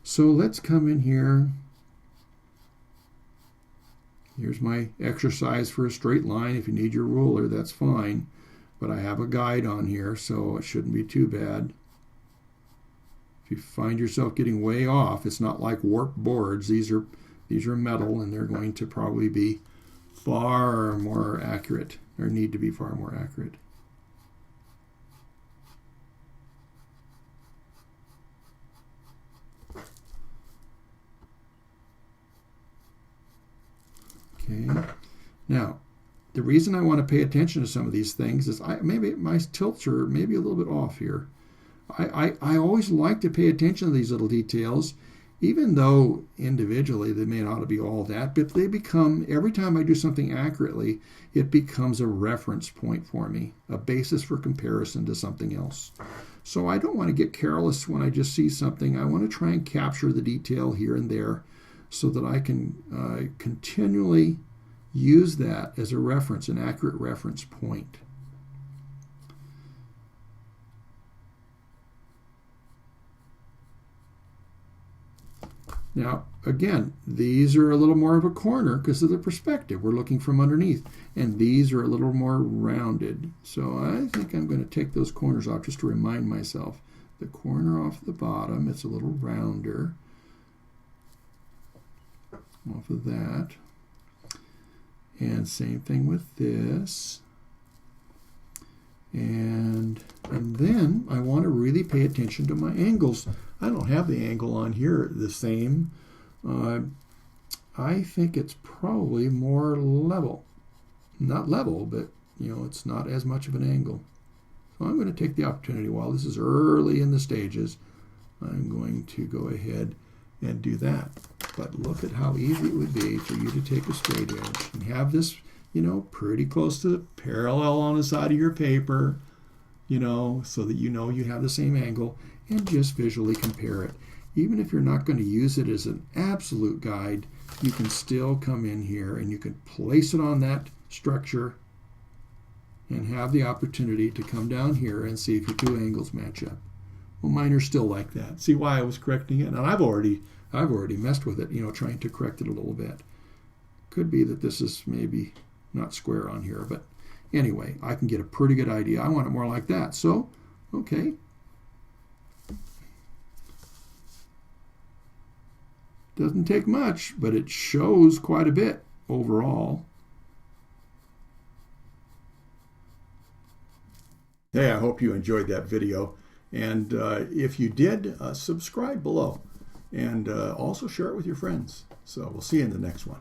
So let's come in here. Here's my exercise for a straight line. If you need your ruler, that's fine. But I have a guide on here, so it shouldn't be too bad. If you find yourself getting way off, it's not like warped boards. These are metal, and they're going to probably be far more accurate, or need to be far more accurate. Okay. Now, the reason I want to pay attention to some of these things is maybe my tilts are maybe a little bit off here. I always like to pay attention to these little details, even though individually they may not be all that, but they become, every time I do something accurately, it becomes a reference point for me, a basis for comparison to something else. So I don't want to get careless when I just see something. I want to try and capture the detail here and there so that I can continually use that as a reference, an accurate reference point. Now, again, these are a little more of a corner because of the perspective. We're looking from underneath. And these are a little more rounded. So I think I'm going to take those corners off just to remind myself. The corner off the bottom, it's a little rounder. Off of that. And same thing with this. And then I want to really pay attention to my angles. I don't have the angle on here the same. I think it's probably more level. Not level, but it's not as much of an angle. So I'm going to take the opportunity while this is early in the stages. I'm going to go ahead and do that. But look at how easy it would be for you to take a straight edge and have this, pretty close to the parallel on the side of your paper, so that you have the same angle, and just visually compare it. Even if you're not going to use it as an absolute guide, you can still come in here and you can place it on that structure and have the opportunity to come down here and see if your two angles match up. Well, mine are still like that. See why I was correcting it? And I've already messed with it, trying to correct it a little bit. Could be that this is maybe not square on here, but anyway, I can get a pretty good idea. I want it more like that. So, okay. Doesn't take much, but it shows quite a bit overall. Hey, I hope you enjoyed that video. And if you did, subscribe below. And also share it with your friends. So we'll see you in the next one.